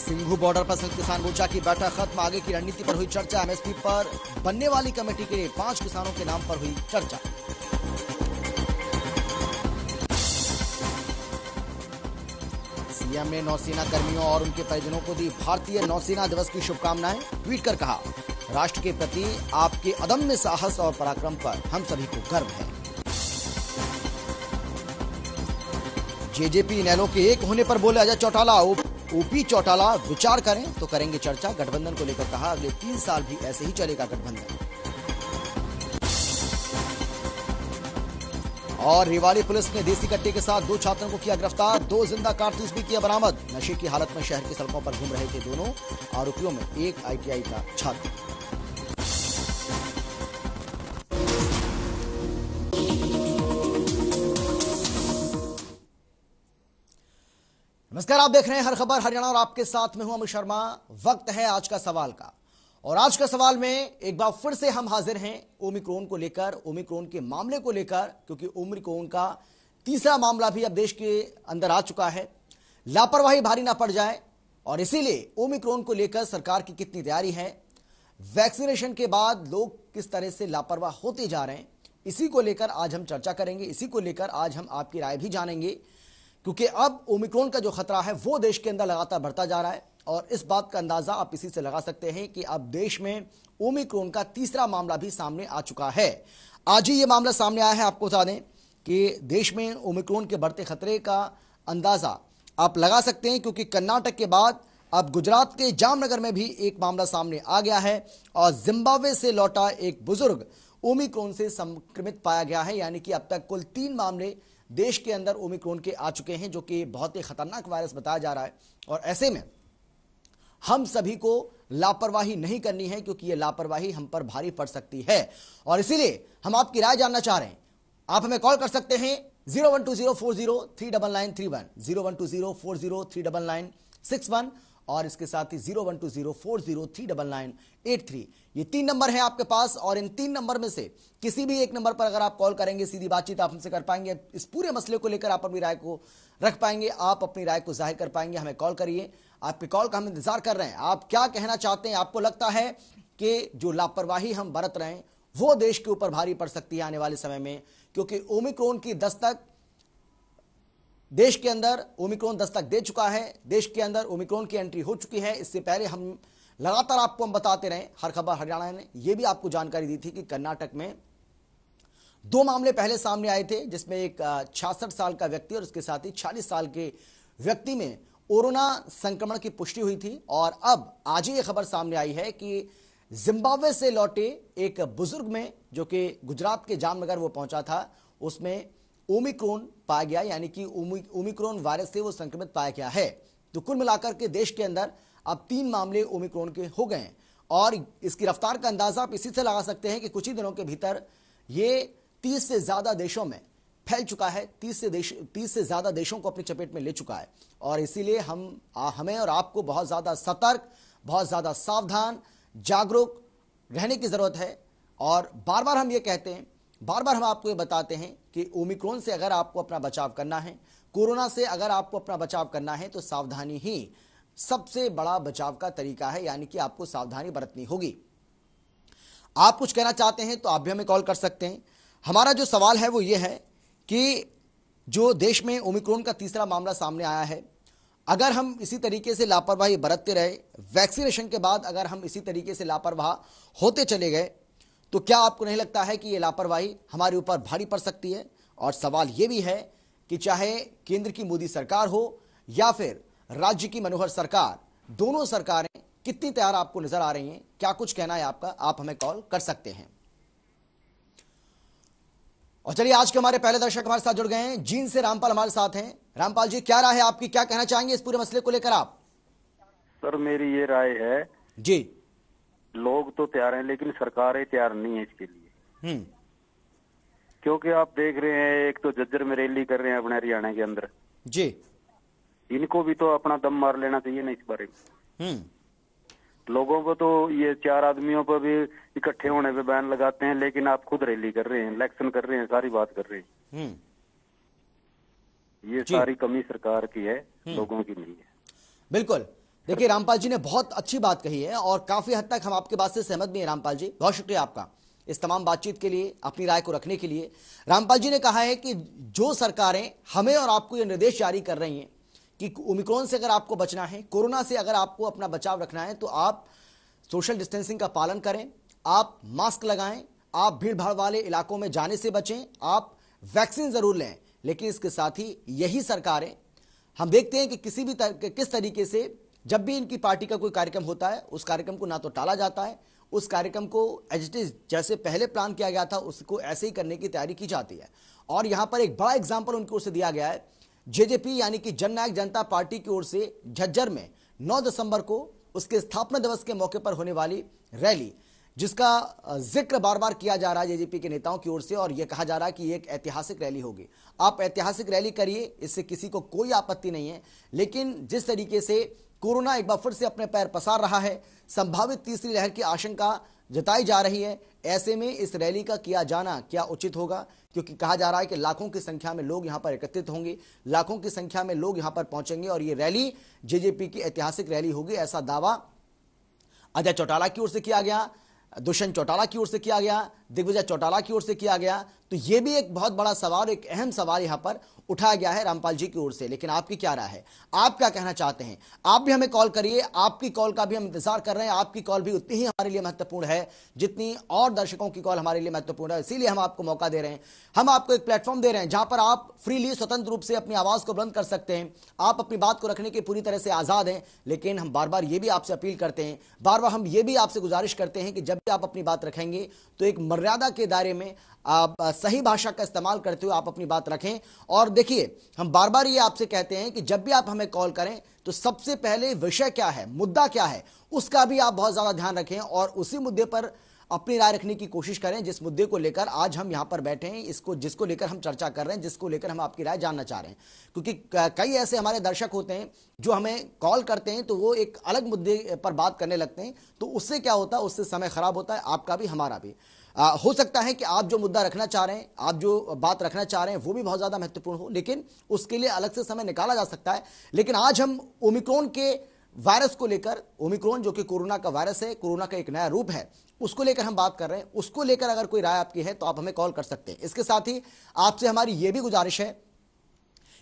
Singhu border पर संयुक्त किसान मोर्चा की बैठक खत्म, आगे की रणनीति पर हुई चर्चा। एमएसपी पर बनने वाली कमेटी के 5 किसानों के नाम पर हुई चर्चा। सीएम ने नौसेना कर्मियों और उनके परिजनों को दी भारतीय नौसेना दिवस की शुभकामनाएं। ट्वीट कर कहा, राष्ट्र के प्रति आपके अदम्य साहस और पराक्रम पर हम सभी को गर्व है। जेजेपी इनेलो के एक होने पर बोले अजय चौटाला, ओपी चौटाला विचार करें तो करेंगे चर्चा। गठबंधन को लेकर कहा, अगले 3 साल भी ऐसे ही चलेगा गठबंधन। और रेवाड़ी पुलिस ने देसी कट्टे के साथ 2 छात्रों को किया गिरफ्तार, 2 जिंदा कारतूस भी किया बरामद। नशे की हालत में शहर की सड़कों पर घूम रहे थे दोनों आरोपियों में एक आईटीआई का छात्र। नमस्कार, आप देख रहे हैं हर खबर हरियाणा और आपके साथ में हूं अमित शर्मा। वक्त है आज का सवाल का, और आज का सवाल में एक बार फिर से हम हाजिर हैं ओमिक्रॉन को लेकर, ओमिक्रॉन के मामले को लेकर, क्योंकि ओमिक्रॉन का तीसरा मामला भी अब देश के अंदर आ चुका है। लापरवाही भारी ना पड़ जाए, और इसीलिए ओमिक्रॉन को लेकर सरकार की कितनी तैयारी है, वैक्सीनेशन के बाद लोग किस तरह से लापरवाह होते जा रहे हैं, इसी को लेकर आज हम चर्चा करेंगे। इसी को लेकर आज हम आपकी राय भी जानेंगे, क्योंकि अब ओमिक्रॉन का जो खतरा है वो देश के अंदर लगातार बढ़ता जा रहा है। और इस बात का अंदाजा आप इसी से लगा सकते हैं कि अब देश में ओमिक्रॉन का तीसरा मामला भी सामने आ चुका है। आज ही ये मामला सामने आया है। आपको बता दें कि देश में ओमिक्रॉन के बढ़ते खतरे का अंदाजा आप लगा सकते हैं, क्योंकि कर्नाटक के बाद अब गुजरात के जामनगर में भी एक मामला सामने आ गया है, और जिम्बाब्वे से लौटा एक बुजुर्ग ओमिक्रॉन से संक्रमित पाया गया है। यानी कि अब तक कुल 3 मामले देश के अंदर ओमिक्रॉन के आ चुके हैं, जो कि बहुत ही खतरनाक वायरस बताया जा रहा है। और ऐसे में हम सभी को लापरवाही नहीं करनी है, क्योंकि यह लापरवाही हम पर भारी पड़ सकती है। और इसीलिए हम आपकी राय जानना चाह रहे हैं। आप हमें कॉल कर सकते हैं 0120403991, 0120403961, और इसके साथ ही 0120403983। ये 3 नंबर है आपके पास, और इन 3 नंबर में से किसी भी एक नंबर पर अगर आप कॉल करेंगे, सीधी बातचीत आप हमसे कर पाएंगे। इस पूरे मसले को लेकर आप अपनी राय को रख पाएंगे, आप अपनी राय को जाहिर कर पाएंगे। हमें कॉल करिए, आपके कॉल का हम इंतजार कर रहे हैं। आप क्या कहना चाहते हैं? आपको लगता है कि जो लापरवाही हम बरत रहे हैं वो देश के ऊपर भारी पड़ सकती है आने वाले समय में, क्योंकि ओमिक्रॉन की दस्तक देश के अंदर ओमिक्रॉन दस्तक दे चुका है। देश के अंदर ओमिक्रॉन की एंट्री हो चुकी है। इससे पहले हम लगातार आपको हम बताते रहे, हर खबर हरियाणा ने यह भी आपको जानकारी दी थी कि कर्नाटक में 2 मामले पहले सामने आए थे, जिसमें एक 66 साल का व्यक्ति और उसके साथ ही 40 साल के व्यक्ति में कोरोना संक्रमण की पुष्टि हुई थी। और अब आज ही यह खबर सामने आई है कि जिम्बाब्वे से लौटे एक बुजुर्ग में, जो कि गुजरात के जामनगर वो पहुंचा था, उसमें ओमिक्रॉन पाया गया, यानी कि ओमिक्रॉन वायरस से वो संक्रमित पाया गया है। तो कुल मिलाकर के देश के अंदर अब 3 मामले ओमिक्रॉन के हो गए हैं, और इसकी रफ्तार का अंदाजा आप इसी से लगा सकते हैं कि कुछ ही दिनों के भीतर ये 30 से ज्यादा देशों में फैल चुका है, 30 से ज्यादा देशों को अपनी चपेट में ले चुका है। और इसीलिए हमें और आपको बहुत ज्यादा सतर्क, बहुत ज्यादा सावधान, जागरूक रहने की जरूरत है। और बार बार हम ये कहते हैं, बार बार हम आपको ये बताते हैं कि ओमिक्रॉन से अगर आपको अपना बचाव करना है, कोरोना से अगर आपको अपना बचाव करना है, तो सावधानी ही सबसे बड़ा बचाव का तरीका है, यानी कि आपको सावधानी बरतनी होगी। आप कुछ कहना चाहते हैं तो आप भी हमें कॉल कर सकते हैं। हमारा जो सवाल है वो ये है कि जो देश में ओमिक्रॉन का तीसरा मामला सामने आया है, अगर हम इसी तरीके से लापरवाही बरतते रहे, वैक्सीनेशन के बाद अगर हम इसी तरीके से लापरवाह होते चले गए, तो क्या आपको नहीं लगता है कि ये लापरवाही हमारे ऊपर भारी पड़ सकती है? और सवाल ये भी है कि चाहे केंद्र की मोदी सरकार हो या फिर राज्य की मनोहर सरकार, दोनों सरकारें कितनी तैयार आपको नजर आ रही हैं? क्या कुछ कहना है आपका? आप हमें कॉल कर सकते हैं। और चलिए, आज के हमारे पहले दर्शक हमारे साथ जुड़ गए हैं, जींद से रामपाल हमारे साथ हैं। रामपाल जी, क्या राय है आपकी? क्या कहना चाहेंगे इस पूरे मसले को लेकर आप? सर, मेरी ये राय है जी, लोग तो तैयार हैं लेकिन सरकारें तैयार नहीं है इसके लिए। क्योंकि आप देख रहे हैं, एक तो झज्जर में रैली कर रहे हैं अपने हरियाणा के अंदर जी, इनको भी तो अपना दम मार लेना चाहिए ना इस बारे में। लोगों को तो ये 4 आदमियों पर भी इकट्ठे होने पे बैन लगाते हैं, लेकिन आप खुद रैली कर रहे हैं, इलेक्शन कर रहे हैं, सारी बात कर रहे हैं। ये सारी कमी सरकार की है, लोगों की नहीं है। बिल्कुल। देखिए रामपाल जी ने बहुत अच्छी बात कही है और काफी हद तक हम आपके बात से सहमत भी हैं रामपाल जी। बहुत शुक्रिया आपका इस तमाम बातचीत के लिए, अपनी राय को रखने के लिए। रामपाल जी ने कहा है कि जो सरकारें हमें और आपको ये निर्देश जारी कर रही हैं कि ओमिक्रॉन से अगर आपको बचना है, कोरोना से अगर आपको अपना बचाव रखना है, तो आप सोशल डिस्टेंसिंग का पालन करें, आप मास्क लगाएं, आप भीड़ भाड़ वाले इलाकों में जाने से बचें, आप वैक्सीन जरूर लें। लेकिन इसके साथ ही यही सरकारें, हम देखते हैं कि किस तरीके से जब भी इनकी पार्टी का कोई कार्यक्रम होता है, उस कार्यक्रम को ना तो टाला जाता है, उस कार्यक्रम को एज इट इज जैसे पहले प्लान किया गया था उसको ऐसे ही करने की तैयारी की जाती है। और यहां पर एक बड़ा एग्जाम्पल उनकी ओर से दिया गया है। जेजेपी यानी कि जननायक जनता पार्टी की ओर से झज्जर में 9 दिसंबर को उसके स्थापना दिवस के मौके पर होने वाली रैली, जिसका जिक्र बार बार किया जा रहा है जेजेपी के नेताओं की ओर से, और यह कहा जा रहा है कि एक ऐतिहासिक रैली होगी। आप ऐतिहासिक रैली करिए, इससे किसी को कोई आपत्ति नहीं है। लेकिन जिस तरीके से कोरोना एक बार फिर से अपने पैर पसार रहा है, संभावित तीसरी लहर की आशंका जताई जा रही है, ऐसे में इस रैली का किया जाना क्या उचित होगा? क्योंकि कहा जा रहा है कि लाखों की संख्या में लोग यहां पर एकत्रित होंगे, लाखों की संख्या में लोग यहां पर पहुंचेंगे और ये रैली जेजेपी की ऐतिहासिक रैली होगी, ऐसा दावा अजय चौटाला की ओर से किया गया, दुष्यंत चौटाला की ओर से किया गया, दिग्विजय चौटाला की ओर से किया गया। तो यह भी एक बहुत बड़ा सवाल, एक अहम सवाल यहां पर उठाया गया है रामपाल जी की ओर से। लेकिन आपकी क्या राय है, आप क्या कहना चाहते हैं? आप भी हमें कॉल करिए, आपकी कॉल का भी हम इंतजार कर रहे हैं। आपकी कॉल भी उतनी ही हमारे लिए महत्वपूर्ण है जितनी और दर्शकों की कॉल हमारे लिए महत्वपूर्ण है। इसीलिए हम आपको मौका दे रहे हैं, हम आपको एक प्लेटफॉर्म दे रहे हैं जहां पर आप फ्रीली, स्वतंत्र रूप से अपनी आवाज को बुलंद कर सकते हैं। आप अपनी बात को रखने के पूरी तरह से आजाद हैं। लेकिन हम बार बार ये भी आपसे अपील करते हैं, बार बार हम ये भी आपसे गुजारिश करते हैं कि जब भी आप अपनी बात रखेंगे तो एक मर्यादा के दायरे में आप सही भाषा का इस्तेमाल करते हुए आप अपनी बात रखें। और देखिए, हम बार बार ये आपसे कहते हैं कि जब भी आप हमें कॉल करें तो सबसे पहले विषय क्या है, मुद्दा क्या है, उसका भी आप बहुत ज्यादा ध्यान रखें और उसी मुद्दे पर अपनी राय रखने की कोशिश करें जिस मुद्दे को लेकर आज हम यहां पर बैठे हैं, जिसको लेकर हम चर्चा कर रहे हैं, जिसको लेकर हम आपकी राय जानना चाह रहे हैं। क्योंकि कई ऐसे हमारे दर्शक होते हैं जो हमें कॉल करते हैं तो वो एक अलग मुद्दे पर बात करने लगते हैं, तो उससे क्या होता है, उससे समय खराब होता है, आपका भी हमारा भी। हो सकता है कि आप जो मुद्दा रखना चाह रहे हैं, आप जो बात रखना चाह रहे हैं वो भी बहुत ज्यादा महत्वपूर्ण हो, लेकिन उसके लिए अलग से समय निकाला जा सकता है। लेकिन आज हम ओमिक्रॉन के वायरस को लेकर, ओमिक्रॉन जो कि कोरोना का वायरस है, कोरोना का एक नया रूप है, उसको लेकर हम बात कर रहे हैं। उसको लेकर अगर कोई राय आपकी है तो आप हमें कॉल कर सकते हैं। इसके साथ ही आपसे हमारी यह भी गुजारिश है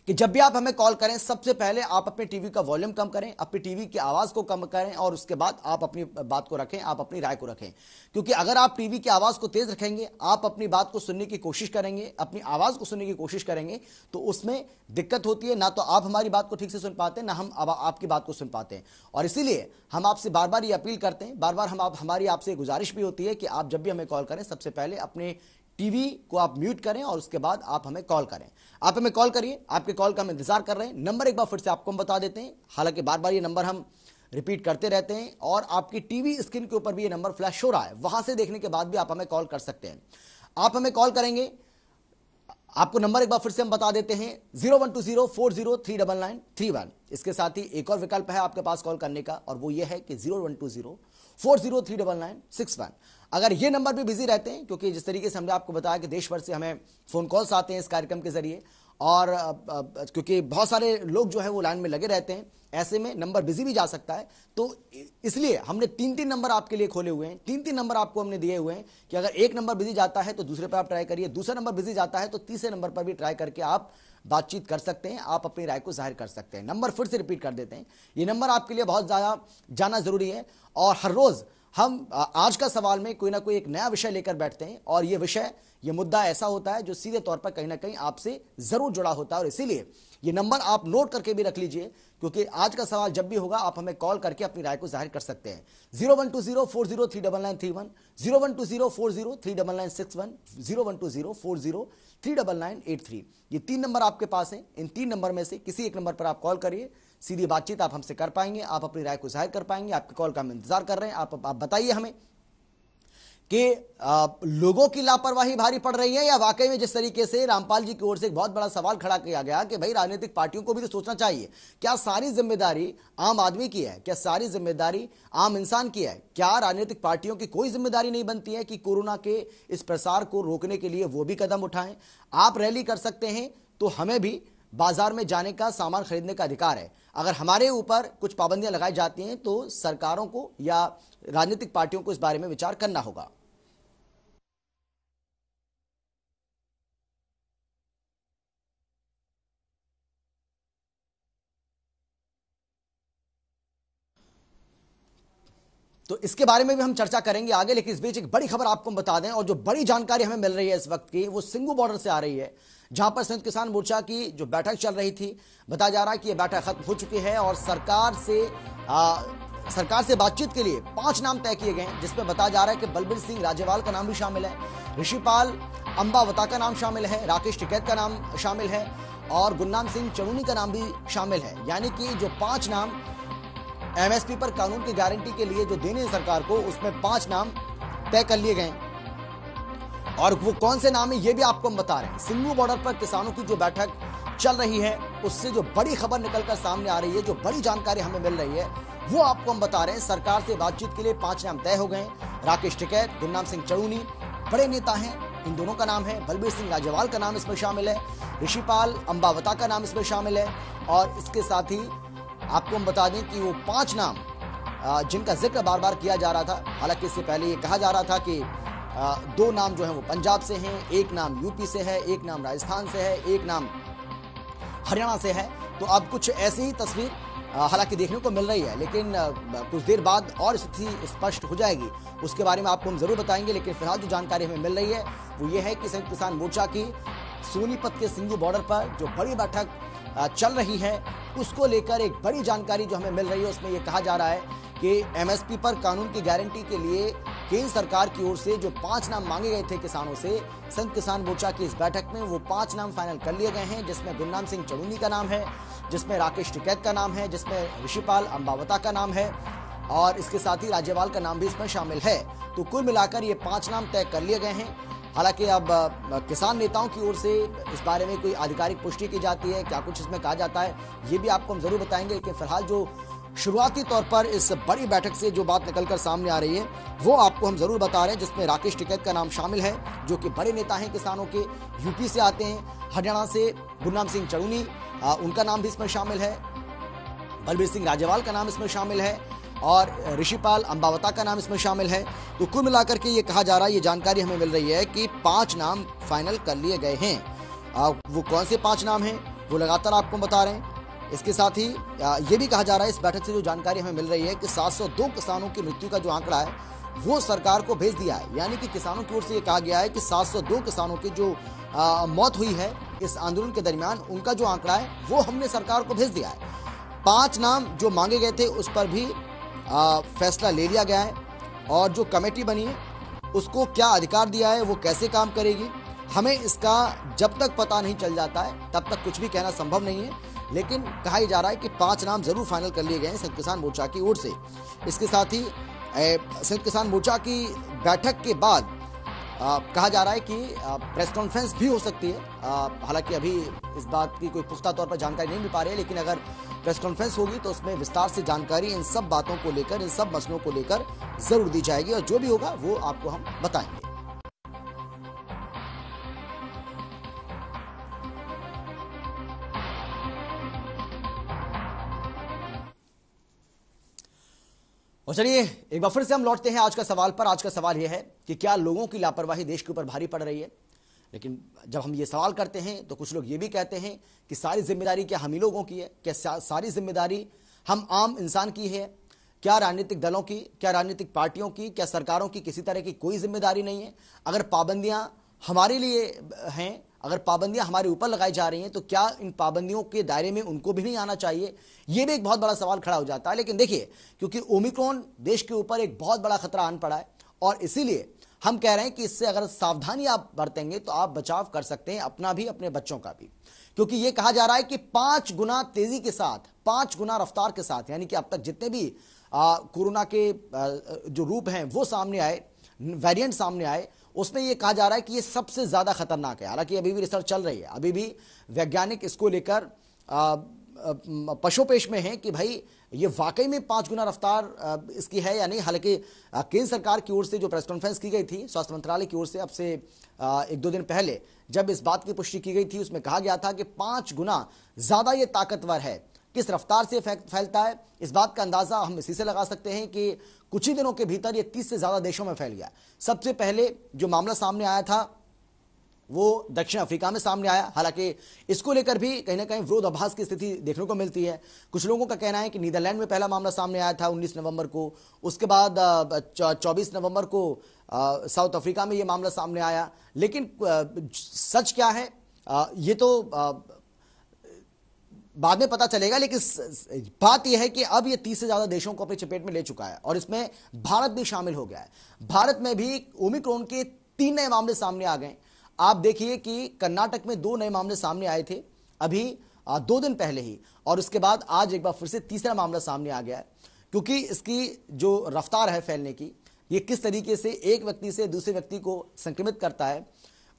कि जब भी आप हमें कॉल करें, सबसे पहले आप अपने टीवी का वॉल्यूम कम करें, अपनी टीवी की आवाज को कम करें और उसके बाद आप अपनी बात को रखें, आप अपनी राय को रखें। क्योंकि अगर आप टीवी की आवाज को तेज रखेंगे, आप अपनी बात को सुनने की कोशिश करेंगे, अपनी आवाज को सुनने की कोशिश करेंगे, तो उसमें दिक्कत होती है। ना तो आप हमारी बात को ठीक से सुन पाते हैं, ना हम आपकी बात को सुन पाते हैं। और इसीलिए हम आपसे बार बार ये अपील करते हैं, बार बार हमारी आपसे गुजारिश भी होती है कि आप जब भी हमें कॉल करें, सबसे पहले अपने टीवी को आप म्यूट करें और उसके बाद आप हमें कॉल करें। आप हमें कॉल करिए, आपके कॉल का हम इंतजार कर रहे हैं। नंबर एक बार फिर से आपको हम बता देते हैं, हालांकि बार बार ये नंबर हम रिपीट करते रहते हैं और आपकी टीवी स्क्रीन के ऊपर भी ये नंबर फ्लैश हो रहा है, वहां से देखने के बाद भी आप हमें कॉल कर सकते हैं। आप हमें कॉल करेंगे, आपको नंबर एक बार फिर से हम बता देते हैं, 0120403991। इसके साथ ही एक और विकल्प है आपके पास कॉल करने का, और वो ये है कि 0120403991। अगर ये नंबर भी बिजी रहते हैं, क्योंकि जिस तरीके से हमने आपको बताया कि देश भर से हमें फोन कॉल्स आते हैं इस कार्यक्रम के जरिए, और क्योंकि बहुत सारे लोग जो है वो लाइन में लगे रहते हैं, ऐसे में नंबर बिजी भी जा सकता है। तो इसलिए हमने 3-3 नंबर आपके लिए खोले हुए हैं, 3-3 नंबर आपको हमने दिए हुए हैं कि अगर एक नंबर बिजी जाता है तो दूसरे पर आप ट्राई करिए, दूसरा नंबर बिजी जाता है तो तीसरे नंबर पर भी ट्राई करके आप बातचीत कर सकते हैं, आप अपनी राय को जाहिर कर सकते हैं। नंबर फिर से रिपीट कर देते हैं, ये नंबर आपके लिए बहुत ज्यादा जाना जरूरी है। और हर रोज हम आज का सवाल में कोई ना कोई एक नया विषय लेकर बैठते हैं, और ये विषय, ये मुद्दा ऐसा होता है जो सीधे तौर पर कहीं ना कहीं आपसे जरूर जुड़ा होता है। और इसीलिए ये नंबर आप नोट करके भी रख लीजिए, क्योंकि आज का सवाल जब भी होगा आप हमें कॉल करके अपनी राय को जाहिर कर सकते हैं। 0120403991, 0120403961, 0120403983। ये 3 नंबर आपके पास हैं। इन 3 नंबर में से किसी एक नंबर पर आप कॉल करिए, सीधी बातचीत आप हमसे कर पाएंगे, आप अपनी राय को जाहिर कर पाएंगे। आपके कॉल का हम इंतजार कर रहे हैं। आप बताइए हमें कि लोगों की लापरवाही भारी पड़ रही है, या वाकई में जिस तरीके से रामपाल जी की ओर से एक बहुत बड़ा सवाल खड़ा किया गया कि भाई राजनीतिक पार्टियों को भी तो सोचना चाहिए, क्या सारी जिम्मेदारी आम आदमी की है, क्या सारी जिम्मेदारी आम इंसान की है? क्या राजनीतिक पार्टियों की कोई जिम्मेदारी नहीं बनती है कि कोरोना के इस प्रसार को रोकने के लिए वो भी कदम उठाएं? आप रैली कर सकते हैं तो हमें भी बाजार में जाने का, सामान खरीदने का अधिकार है। अगर हमारे ऊपर कुछ पाबंदियां लगाई जाती हैं तो सरकारों को या राजनीतिक पार्टियों को इस बारे में विचार करना होगा। तो इसके बारे में भी हम चर्चा करेंगे आगे, लेकिन इस बीच एक बड़ी खबर आपको हम बता दें, और जो बड़ी जानकारी हमें मिल रही है इस वक्त की, वो सिंगू बॉर्डर से आ रही है, जहां पर संयुक्त किसान मोर्चा की जो बैठक चल रही थी, बताया जा रहा है कि यह बैठक खत्म हो चुकी है और सरकार से बातचीत के लिए 5 नाम तय किए गए हैं, जिसमें बताया जा रहा है कि बलबीर सिंह राजेवाल का नाम भी शामिल है, ऋषिपाल अंबावता का नाम शामिल है, राकेश टिकैत का नाम शामिल है और गुरनाम सिंह चड़ूनी का नाम भी शामिल है। यानी कि जो 5 नाम एमएसपी पर कानून की गारंटी के लिए जो देने हैं सरकार को, उसमें 5 नाम तय कर लिए गए और वो कौन से नाम है ये भी आपको हम बता रहे हैं। सिंगू बॉर्डर पर किसानों की जो बैठक चल रही है, उससे जो बड़ी खबर निकलकर सामने आ रही है, जो बड़ी जानकारी हमें मिल रही है, वो आपको हम बता रहे हैं। सरकार से बातचीत के लिए 5 नाम तय हो गए। राकेश टिकैत, गुरनाम सिंह चड़ूनी बड़े नेता हैं, इन दोनों का नाम है। बलबीर सिंह राजेवाल का नाम इसमें शामिल है, ऋषिपाल अंबावता का नाम इसमें शामिल है और इसके साथ ही आपको हम बता दें कि वो 5 नाम जिनका जिक्र बार बार किया जा रहा था, हालांकि इससे पहले ये कहा जा रहा था कि 2 नाम जो हैं वो पंजाब से हैं, 1 नाम यूपी से है, 1 नाम राजस्थान से है, 1 नाम हरियाणा से है। तो अब कुछ ऐसी ही तस्वीर हालांकि देखने को मिल रही है, लेकिन कुछ देर बाद और स्थिति स्पष्ट हो जाएगी, उसके बारे में आपको हम जरूर बताएंगे। लेकिन फिलहाल जो जानकारी हमें मिल रही है वो ये है कि संयुक्त किसान मोर्चा की सोनीपत के सिंगू बॉर्डर पर जो बड़ी बैठक चल रही है, उसको लेकर एक बड़ी जानकारी जो हमें मिल रही है, उसमें यह कहा जा रहा है कि एमएसपी पर कानून की गारंटी के लिए केंद्र सरकार की ओर से जो 5 नाम मांगे गए थे किसानों से, संयुक्त किसान मोर्चा की इस बैठक में वो 5 नाम फाइनल कर लिए गए हैं, जिसमें गुरनाम सिंह चड़ूनी का नाम है, जिसमें राकेश टिकैत का नाम है, जिसमें ऋषिपाल अंबावता का नाम है और इसके साथ ही राज्यपाल का नाम भी इसमें शामिल है। तो कुल मिलाकर ये 5 नाम तय कर लिए गए हैं। हालांकि अब किसान नेताओं की ओर से इस बारे में कोई आधिकारिक पुष्टि की जाती है, क्या कुछ इसमें कहा जाता है, ये भी आपको हम जरूर बताएंगे। लेकिन फिलहाल जो शुरुआती तौर पर इस बड़ी बैठक से जो बात निकलकर सामने आ रही है वो आपको हम जरूर बता रहे हैं, जिसमें राकेश टिकैत का नाम शामिल है, जो कि बड़े नेता हैं किसानों के, यूपी से आते हैं, हरियाणा से गुरनाम सिंह चड़ूनी उनका नाम भी इसमें शामिल है, बलबीर सिंह राजेवाल का नाम इसमें शामिल है और ऋषिपाल अंबावता का नाम इसमें शामिल है। तो कुल मिलाकर के ये कहा जा रहा है, ये जानकारी हमें मिल रही है कि 5 नाम फाइनल कर लिए गए हैं। वो कौन से 5 नाम हैं वो लगातार आपको बता रहे हैं। इसके साथ ही ये भी कहा जा रहा है, इस बैठक से जो जानकारी हमें मिल रही है कि 702 किसानों की मृत्यु का जो आंकड़ा है वो सरकार को भेज दिया है। यानी कि किसानों की ओर से ये कहा गया है कि 702 किसानों की जो मौत हुई है इस आंदोलन के दरमियान, उनका जो आंकड़ा है वो हमने सरकार को भेज दिया है। 5 नाम जो मांगे गए थे उस पर भी फैसला ले लिया गया है और जो कमेटी बनी है उसको क्या अधिकार दिया है, वो कैसे काम करेगी, हमें इसका जब तक पता नहीं चल जाता है तब तक कुछ भी कहना संभव नहीं है। लेकिन कहा जा रहा है कि 5 नाम जरूर फाइनल कर लिए गए हैं संयुक्त किसान मोर्चा की ओर से। इसके साथ ही संयुक्त किसान मोर्चा की बैठक के बाद कहा जा रहा है कि प्रेस कॉन्फ्रेंस भी हो सकती है। हालांकि अभी इस बात की कोई पुख्ता तौर पर जानकारी नहीं मिल पा रही है, लेकिन अगर प्रेस कॉन्फ्रेंस होगी तो उसमें विस्तार से जानकारी इन सब बातों को लेकर, इन सब मसलों को लेकर जरूर दी जाएगी और जो भी होगा वो आपको हम बताएंगे। और चलिए एक बार फिर से हम लौटते हैं आज का सवाल पर। आज का सवाल यह है कि क्या लोगों की लापरवाही देश के ऊपर भारी पड़ रही है। लेकिन जब हम ये सवाल करते हैं तो कुछ लोग ये भी कहते हैं कि सारी जिम्मेदारी क्या हम ही लोगों की है, क्या सारी जिम्मेदारी हम आम इंसान की है, क्या राजनीतिक दलों की, क्या राजनीतिक पार्टियों की, क्या सरकारों की किसी तरह की कोई जिम्मेदारी नहीं है। अगर पाबंदियां हमारे लिए हैं, अगर पाबंदियां हमारे ऊपर लगाई जा रही हैं तो क्या इन पाबंदियों के दायरे में उनको भी नहीं आना चाहिए। यह भी एक बहुत बड़ा सवाल खड़ा हो जाता है। लेकिन देखिए, क्योंकि ओमिक्रॉन देश के ऊपर एक बहुत बड़ा खतरा आन पड़ा है और इसीलिए हम कह रहे हैं कि इससे अगर सावधानी आप बरतेंगे तो आप बचाव कर सकते हैं, अपना भी अपने बच्चों का भी। क्योंकि यह कहा जा रहा है कि 5 गुना तेजी के साथ, 5 गुना रफ्तार के साथ, यानी कि अब तक जितने भी कोरोना के जो रूप हैं वो सामने आए, वेरिएंट सामने आए, उसमें यह कहा जा रहा है कि यह सबसे ज्यादा खतरनाक है। हालांकि अभी भी रिसर्च चल रही है, अभी भी वैज्ञानिक इसको लेकर पशोपेश में हैं कि भाई ये वाकई में 5 गुना रफ्तार इसकी है या नहीं। हालांकि केंद्र सरकार की ओर से जो प्रेस कॉन्फ्रेंस की गई थी स्वास्थ्य मंत्रालय की ओर से अब से 1-2 दिन पहले जब इस बात की पुष्टि की गई थी, उसमें कहा गया था कि 5 गुना ज्यादा ये ताकतवर है। किस रफ्तार से फैलता है इस बात का अंदाजा हम इसी से लगा सकते हैं कि कुछ ही दिनों के भीतर ये 30 से ज्यादा देशों में फैल गया। सबसे पहले जो मामला सामने आया था वो दक्षिण अफ्रीका में सामने आया। हालांकि इसको लेकर भी कहीं ना कहीं विरोधाभास की स्थिति देखने को मिलती है। कुछ लोगों का कहना है कि नीदरलैंड में पहला मामला सामने आया था 19 नवंबर को, उसके बाद 24 नवंबर को साउथ अफ्रीका में ये मामला सामने आया। लेकिन सच क्या है ये तो बाद में पता चलेगा। लेकिन बात यह है कि अब ये 30 से ज्यादा देशों को अपनी चपेट में ले चुका है और इसमें भारत भी शामिल हो गया है। भारत में भी ओमिक्रॉन के 3 नए मामले सामने आ गए। आप देखिए कि कर्नाटक में 2 नए मामले सामने आए थे अभी 2 दिन पहले ही, और उसके बाद आज एक बार फिर से तीसरा मामला सामने आ गया है। क्योंकि इसकी जो रफ्तार है फैलने की, ये किस तरीके से एक व्यक्ति से दूसरे व्यक्ति को संक्रमित करता है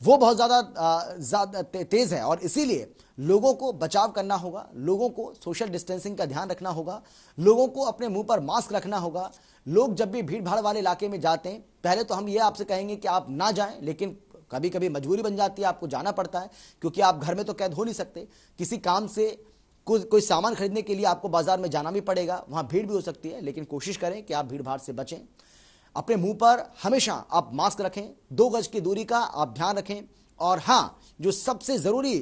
वो बहुत ज्यादा तेज है। और इसीलिए लोगों को बचाव करना होगा, लोगों को सोशल डिस्टेंसिंग का ध्यान रखना होगा, लोगों को अपने मुंह पर मास्क रखना होगा। लोग जब भी भीड़ भाड़ वाले इलाके में जाते हैं, पहले तो हम ये आपसे कहेंगे कि आप ना जाएं, लेकिन कभी कभी मजबूरी बन जाती है, आपको जाना पड़ता है क्योंकि आप घर में तो कैद हो नहीं सकते। किसी काम से कोई सामान खरीदने के लिए आपको बाजार में जाना भी पड़ेगा, वहां भीड़ भी हो सकती है, लेकिन कोशिश करें कि आप भीड़ भाड़ से बचें। अपने मुंह पर हमेशा आप मास्क रखें, 2 गज की दूरी का आप ध्यान रखें। और हां, जो सबसे जरूरी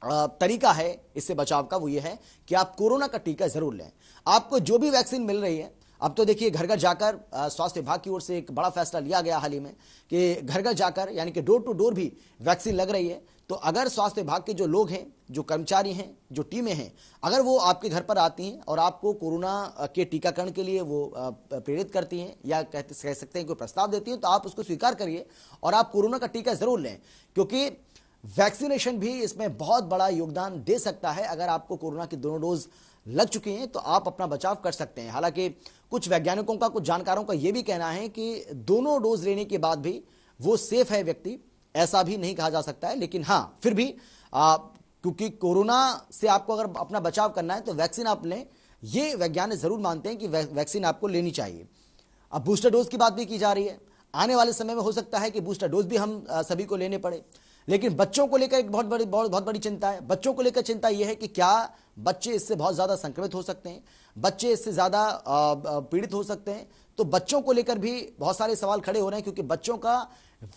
तरीका है इससे बचाव का वो ये है कि आप कोरोना का टीका जरूर लें। आपको जो भी वैक्सीन मिल रही है, अब तो देखिए घर घर जाकर स्वास्थ्य विभाग की ओर से एक बड़ा फैसला लिया गया हाल ही में कि घर घर जाकर यानी कि डोर टू डोर भी वैक्सीन लग रही है। तो अगर स्वास्थ्य विभाग के जो लोग हैं, जो कर्मचारी हैं, जो टीमें हैं, अगर वो आपके घर पर आती हैं और आपको कोरोना के टीकाकरण के लिए वो प्रेरित करती हैं या कह सकते हैं कोई प्रस्ताव देती हैं, तो आप उसको स्वीकार करिए और आप कोरोना का टीका जरूर लें, क्योंकि वैक्सीनेशन भी इसमें बहुत बड़ा योगदान दे सकता है। अगर आपको कोरोना की दोनों डोज लग चुकी हैं तो आप अपना बचाव कर सकते हैं। हालांकि कुछ वैज्ञानिकों का, कुछ जानकारों का यह भी कहना है कि दोनों डोज लेने के बाद भी वो सेफ है व्यक्ति, ऐसा भी नहीं कहा जा सकता है। लेकिन हां, फिर भी क्योंकि कोरोना से आपको अगर अपना बचाव करना है तो वैक्सीन आप लें, ये वैज्ञानिक जरूर मानते हैं कि वैक्सीन आपको लेनी चाहिए। अब बूस्टर डोज की बात भी की जा रही है, आने वाले समय में हो सकता है कि बूस्टर डोज भी हम सभी को लेने पड़े। लेकिन बच्चों को लेकर एक बहुत बड़ी चिंता है। बच्चों को लेकर चिंता यह है कि क्या बच्चे इससे बहुत ज्यादा संक्रमित हो सकते हैं, बच्चे इससे ज्यादा पीड़ित हो सकते हैं। तो बच्चों को लेकर भी बहुत सारे सवाल खड़े हो रहे हैं, क्योंकि बच्चों का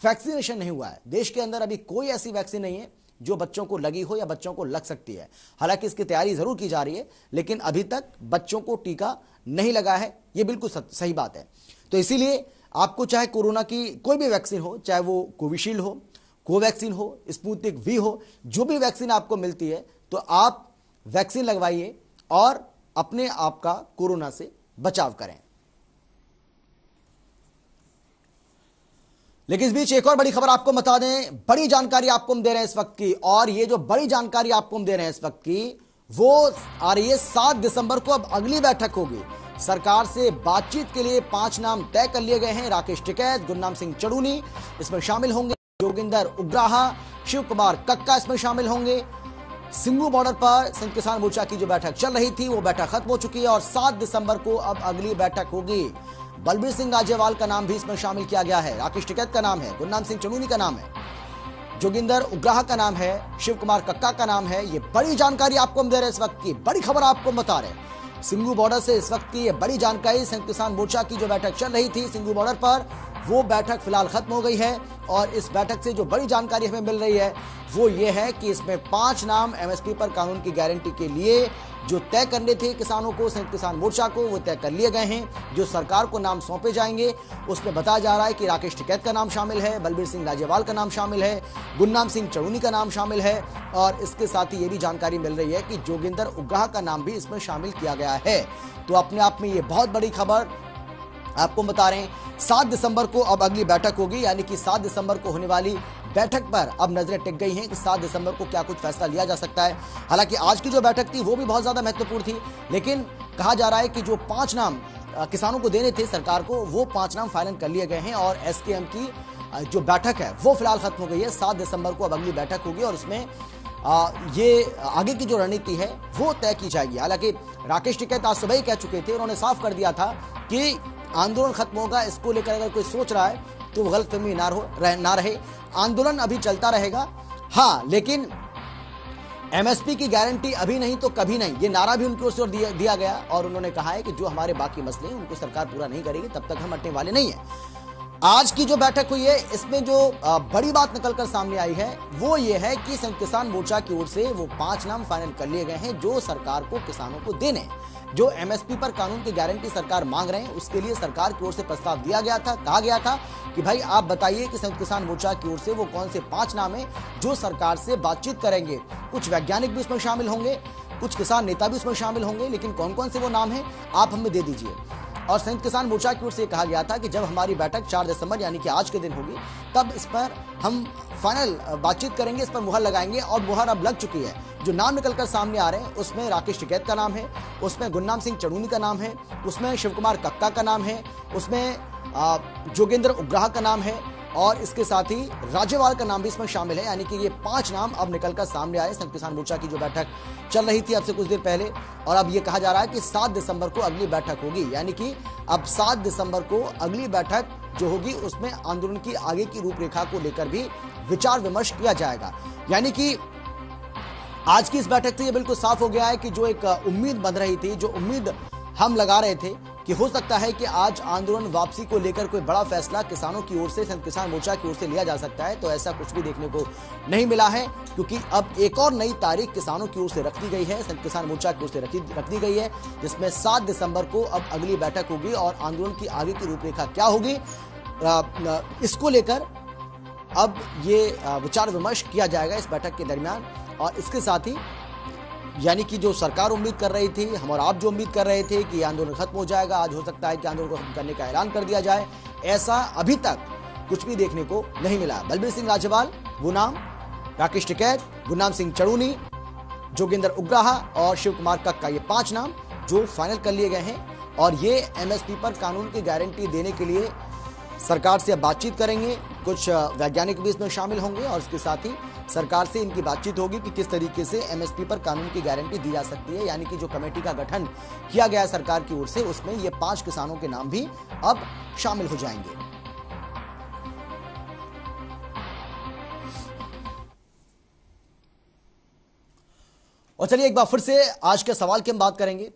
वैक्सीनेशन नहीं हुआ है। देश के अंदर अभी कोई ऐसी वैक्सीन नहीं है जो बच्चों को लगी हो या बच्चों को लग सकती है। हालांकि इसकी तैयारी जरूर की जा रही है, लेकिन अभी तक बच्चों को टीका नहीं लगा है, यह बिल्कुल सही बात है। तो इसीलिए आपको चाहे कोरोना की कोई भी वैक्सीन हो, चाहे वो कोविशील्ड हो, कोवैक्सीन हो, स्पुतनिक वी हो, जो भी वैक्सीन आपको मिलती है तो आप वैक्सीन लगवाइए और अपने आप का कोरोना से बचाव करें। लेकिन इस बीच एक और बड़ी खबर आपको बता दें, बड़ी जानकारी आपको हम दे रहे हैं इस वक्त की, और ये जो बड़ी जानकारी आपको हम दे रहे हैं इस वक्त की वो आ रही है 7 दिसंबर को अब अगली बैठक होगी। सरकार से बातचीत के लिए 5 नाम तय कर लिए गए हैं। राकेश टिकैत, गुरनाम सिंह चड़ूनी इसमें शामिल होंगे, जोगिंदर उग्राहा, शिव कुमार कक्का इसमें शामिल होंगे। सिंगू बॉर्डर पर संयुक्त किसान मोर्चा की जो बैठक चल रही थी वो बैठक खत्म हो चुकी है और 7 दिसंबर को अब अगली बैठक होगी। बलबीर सिंह राजेवाल का नाम भी इसमें शामिल किया गया है, राकेश टिकैत का नाम है, गुरनाम सिंह चड़ूनी का नाम है, जोगिंदर उग्राहा का नाम है, शिव कुमार कक्का का नाम है। ये बड़ी जानकारी आपको हम दे रहे हैं इस वक्त की, बड़ी खबर आपको बता रहे हैं। सिंगू बॉर्डर से इस वक्त की ये बड़ी जानकारी, संयुक्त किसान मोर्चा की जो बैठक चल रही थी सिंगू बॉर्डर पर, वो बैठक फिलहाल खत्म हो गई है। और इस बैठक से जो बड़ी जानकारी हमें मिल रही है वो ये है कि इसमें 5 नाम एमएसपी पर कानून की गारंटी के लिए जो तय करने थे किसानों को, संयुक्त किसान मोर्चा को, वो तय कर लिए गए हैं। जो सरकार को नाम सौंपे जाएंगे उसमें बताया जा रहा है कि राकेश टिकैत का नाम शामिल है, बलबीर सिंह राजेवाल का नाम शामिल है, गुरनाम सिंह चड़ूनी का नाम शामिल है, और इसके साथ ही ये भी जानकारी मिल रही है कि जोगिंदर उग्राहा का नाम भी इसमें शामिल किया गया है। तो अपने आप में ये बहुत बड़ी खबर आपको बता रहे हैं। 7 दिसंबर को अब अगली बैठक होगी, यानी कि 7 दिसंबर को होने वाली बैठक पर अब नजरें टिक गई हैं कि 7 दिसंबर को क्या कुछ फैसला लिया जा सकता है। हालांकि आज की जो बैठक थी वो भी बहुत ज्यादा महत्वपूर्ण थी, लेकिन कहा जा रहा है कि जो 5 नाम किसानों को देने थे सरकार को, वो 5 नाम फाइनल कर लिए गए हैं और एसकेएम की जो बैठक है वो फिलहाल खत्म हो गई है। 7 दिसंबर को अब अगली बैठक होगी और उसमें ये आगे की जो रणनीति है वो तय की जाएगी। हालांकि राकेश टिकैत आज सुबह ही कह चुके थे, उन्होंने साफ कर दिया था कि आंदोलन खत्म होगा, इसको लेकर अगर कोई सोच रहा है तो वो गलतफहमी ना रहे, आंदोलन अभी चलता रहेगा। हाँ, लेकिन एमएसपी की गारंटी अभी नहीं तो कभी नहीं, ये नारा भी उनकी ओर से दिया गया और उन्होंने कहा है कि जो हमारे बाकी मसले हैं उनको सरकार पूरा नहीं करेगी तब तक हम हटने वाले नहीं है। आज की जो बैठक हुई है इसमें जो बड़ी बात निकलकर सामने आई है वो ये है कि संयुक्त किसान मोर्चा की ओर से वो 5 नाम फाइनल कर लिए गए हैं जो सरकार को, किसानों को देने, जो एमएसपी पर कानून की गारंटी सरकार मांग रहे हैं उसके लिए सरकार की ओर से प्रस्ताव दिया गया था। कहा गया था कि भाई आप बताइए कि संयुक्त किसान मोर्चा की ओर से वो कौन से 5 नाम है जो सरकार से बातचीत करेंगे। कुछ वैज्ञानिक भी उसमें शामिल होंगे, कुछ किसान नेता भी उसमें शामिल होंगे, लेकिन कौन कौन से वो नाम है आप हमें दे दीजिए। और संयुक्त किसान मोर्चा की ओर से कहा गया था कि जब हमारी बैठक 4 दिसंबर यानी कि आज के दिन होगी तब इस पर हम फाइनल बातचीत करेंगे, इस पर मुहर लगाएंगे। और मुहर अब लग चुकी है। जो नाम निकलकर सामने आ रहे हैं उसमें राकेश टिकैत का नाम है, उसमें गुरनाम सिंह चढ़ूनी का नाम है, उसमें शिव कुमार कक्का का नाम है, उसमें जोगेंद्र उग्राह का नाम है और इसके साथ ही राज्यपाल का नाम भी इसमें शामिल है। यानी कि ये 5 नाम अब निकलकर सामने आए। संयुक्त किसान मोर्चा की जो बैठक चल रही थी अब से कुछ देर पहले, और अब ये कहा जा रहा है कि 7 दिसंबर को अगली बैठक होगी। यानी कि अब 7 दिसंबर को अगली बैठक जो होगी उसमें आंदोलन की आगे की रूपरेखा को लेकर भी विचार विमर्श किया जाएगा। यानी कि आज की इस बैठक से ये बिल्कुल साफ हो गया है कि जो एक उम्मीद बन रही थी, जो उम्मीद हम लगा रहे थे कि हो सकता है कि आज आंदोलन वापसी को लेकर कोई बड़ा फैसला किसानों की ओर से, संयुक्त किसान मोर्चा की ओर से लिया जा सकता है, तो ऐसा कुछ भी देखने को नहीं मिला है। क्योंकि अब एक और नई तारीख किसानों की ओर से रख दी गई है, संयुक्त किसान मोर्चा की ओर से रख दी गई है, जिसमें 7 दिसंबर को अब अगली बैठक होगी और आंदोलन की आगे की रूपरेखा क्या होगी इसको लेकर अब ये विचार विमर्श किया जाएगा इस बैठक के दरमियान। और इसके साथ ही यानी कि जो सरकार उम्मीद कर रही थी, हम और आप जो उम्मीद कर रहे थे कि आंदोलन खत्म हो जाएगा, आज हो सकता है कि आंदोलन को खत्म करने का ऐलान कर दिया जाए, ऐसा अभी तक कुछ भी देखने को नहीं मिला। बलबीर सिंह राज्यपाल वो नाम, राकेश टिकैत, गुरनाम सिंह चढ़ूनी, जोगेंद्र उग्राह और शिव कुमार कक्का, ये 5 नाम जो फाइनल कर लिए गए हैं और ये एमएसपी पर कानून की गारंटी देने के लिए सरकार से अब बातचीत करेंगे। कुछ वैज्ञानिक भी इसमें शामिल होंगे और इसके साथ ही सरकार से इनकी बातचीत होगी कि किस तरीके से एमएसपी पर कानून की गारंटी दी जा सकती है। यानी कि जो कमेटी का गठन किया गया है सरकार की ओर से, उसमें ये 5 किसानों के नाम भी अब शामिल हो जाएंगे। और चलिए एक बार फिर से आज के सवाल की हम बात करेंगे।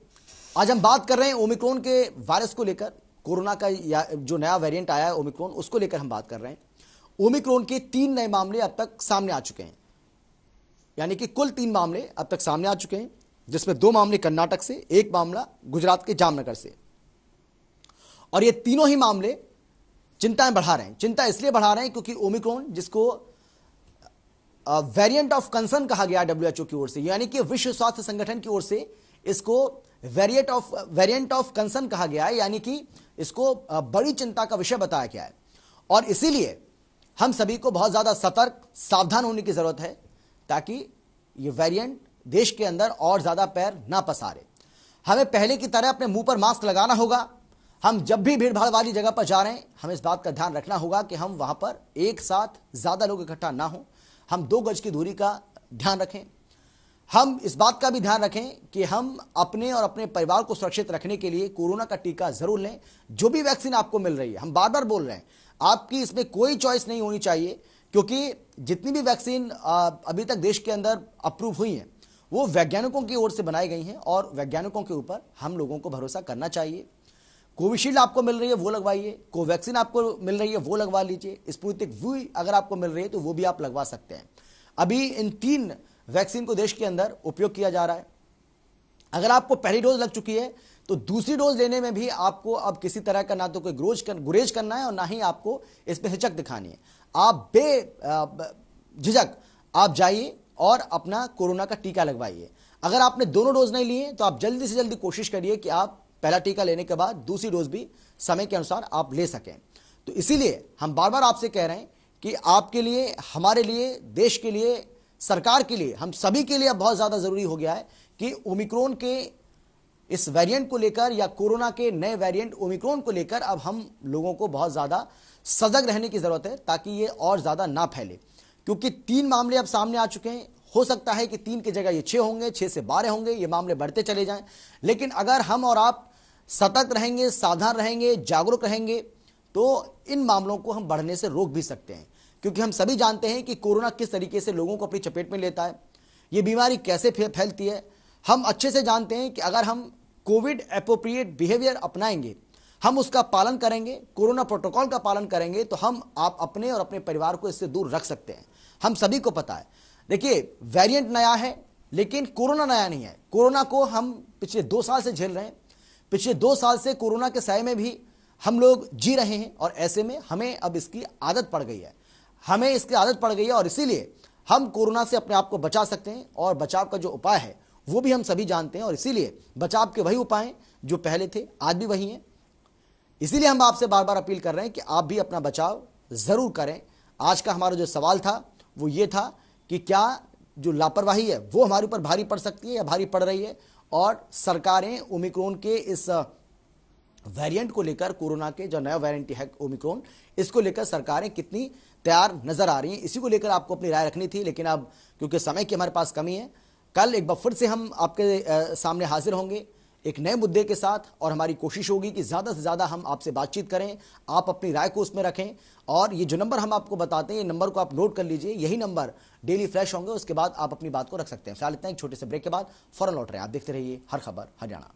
आज हम बात कर रहे हैं ओमिक्रॉन के वायरस को लेकर, कोरोना का जो नया वेरिएंट आया है ओमिक्रॉन, उसको लेकर हम बात कर रहे हैं। ओमिक्रॉन के 3 नए मामले अब तक सामने आ चुके हैं, यानी कि कुल 3 मामले अब तक सामने आ चुके हैं, जिसमें 2 मामले कर्नाटक से, 1 मामला गुजरात के जामनगर से। और ये तीनों ही मामले चिंताएं बढ़ा रहे हैं। चिंता इसलिए बढ़ा रहे हैं क्योंकि ओमिक्रॉन, जिसको वेरिएंट ऑफ कंसर्न कहा गया डब्ल्यूएचओ की ओर से, यानी कि विश्व स्वास्थ्य संगठन की ओर से इसको वेरिएंट ऑफ कंसर्न कहा गया है, यानी कि इसको बड़ी चिंता का विषय बताया गया है। और इसीलिए हम सभी को बहुत ज्यादा सतर्क, सावधान होने की जरूरत है ताकि ये वेरिएंट देश के अंदर और ज्यादा पैर ना पसारे। हमें पहले की तरह अपने मुंह पर मास्क लगाना होगा। हम जब भी भीड़ भाड़ वाली जगह पर जा रहे हैं, हमें इस बात का ध्यान रखना होगा कि हम वहां पर एक साथ ज्यादा लोग इकट्ठा ना हो। हम 2 गज की दूरी का ध्यान रखें। हम इस बात का भी ध्यान रखें कि हम अपने और अपने परिवार को सुरक्षित रखने के लिए कोरोना का टीका जरूर लें। जो भी वैक्सीन आपको मिल रही है, हम बार बार बोल रहे हैं, आपकी इसमें कोई चॉइस नहीं होनी चाहिए, क्योंकि जितनी भी वैक्सीन अभी तक देश के अंदर अप्रूव हुई हैं वो वैज्ञानिकों की ओर से बनाई गई हैं और वैज्ञानिकों के ऊपर हम लोगों को भरोसा करना चाहिए। कोविशील्ड आपको मिल रही है वो लगवाइए, कोवैक्सीन आपको मिल रही है वो लगवा लीजिए, स्पुतनिक वी अगर आपको मिल रही है तो वो भी आप लगवा सकते हैं। अभी इन 3 वैक्सीन को देश के अंदर उपयोग किया जा रहा है। अगर आपको पहली डोज लग चुकी है तो दूसरी डोज लेने में भी आपको अब किसी तरह का ना तो कोई गुरेज करना है और ना ही आपको इसमें हिचक दिखानी है। आप बेझिझक आप जाइए और अपना कोरोना का टीका लगवाइए। अगर आपने दोनों डोज नहीं लिए तो आप जल्दी से जल्दी कोशिश करिए कि आप पहला टीका लेने के बाद दूसरी डोज भी समय के अनुसार आप ले सकें। तो इसीलिए हम बार बार आपसे कह रहे हैं कि आपके लिए, हमारे लिए, देश के लिए, सरकार के लिए, हम सभी के लिए अब बहुत ज्यादा जरूरी हो गया है कि ओमिक्रॉन के इस वेरिएंट को लेकर या कोरोना के नए वेरिएंट ओमिक्रॉन को लेकर अब हम लोगों को बहुत ज्यादा सजग रहने की जरूरत है ताकि ये और ज्यादा ना फैले। क्योंकि 3 मामले अब सामने आ चुके हैं। हो सकता है कि 3 की जगह ये 6 होंगे, 6 से 12 होंगे, ये मामले बढ़ते चले जाएं। लेकिन अगर हम और आप सतर्क रहेंगे, सावधान रहेंगे, जागरूक रहेंगे, तो इन मामलों को हम बढ़ने से रोक भी सकते हैं। क्योंकि हम सभी जानते हैं कि कोरोना किस तरीके से लोगों को अपनी चपेट में लेता है, ये बीमारी कैसे फैलती है। हम अच्छे से जानते हैं कि अगर हम कोविड एप्रोप्रिएट बिहेवियर अपनाएंगे, हम उसका पालन करेंगे, कोरोना प्रोटोकॉल का पालन करेंगे, तो हम आप अपने और अपने परिवार को इससे दूर रख सकते हैं। हम सभी को पता है। देखिए, वेरिएंट नया है लेकिन कोरोना नया नहीं है। कोरोना को हम पिछले 2 साल से झेल रहे हैं। पिछले 2 साल से कोरोना के साए में भी हम लोग जी रहे हैं और ऐसे में हमें अब इसकी आदत पड़ गई है। हमें इसकी आदत पड़ गई है और इसीलिए हम कोरोना से अपने आप को बचा सकते हैं। और बचाव का जो उपाय है वो भी हम सभी जानते हैं और इसीलिए बचाव के वही उपाय जो पहले थे आज भी वही हैं। इसीलिए हम आपसे बार बार अपील कर रहे हैं कि आप भी अपना बचाव जरूर करें। आज का हमारा जो सवाल था वो ये था कि क्या जो लापरवाही है वो हमारे ऊपर भारी पड़ सकती है या भारी पड़ रही है, और सरकारें ओमिक्रॉन के इस वेरिएंट को लेकर, कोरोना के जो नया वेरिएंट है ओमिक्रॉन, इसको लेकर सरकारें कितनी तैयार नजर आ रही हैं, इसी को लेकर आपको अपनी राय रखनी थी। लेकिन अब क्योंकि समय की हमारे पास कमी है, कल एक बार फिर से हम आपके सामने हाजिर होंगे एक नए मुद्दे के साथ, और हमारी कोशिश होगी कि ज़्यादा से ज़्यादा हम आपसे बातचीत करें, आप अपनी राय को उसमें रखें। और ये जो नंबर हम आपको बताते हैं, ये नंबर को आप नोट कर लीजिए, यही नंबर डेली फ्लैश होंगे, उसके बाद आप अपनी बात को रख सकते हैं। फिलहाल इतना, एक छोटे से ब्रेक के बाद फौरन लौट रहे हैं। आप देखते रहिए हर खबर हरियाणा।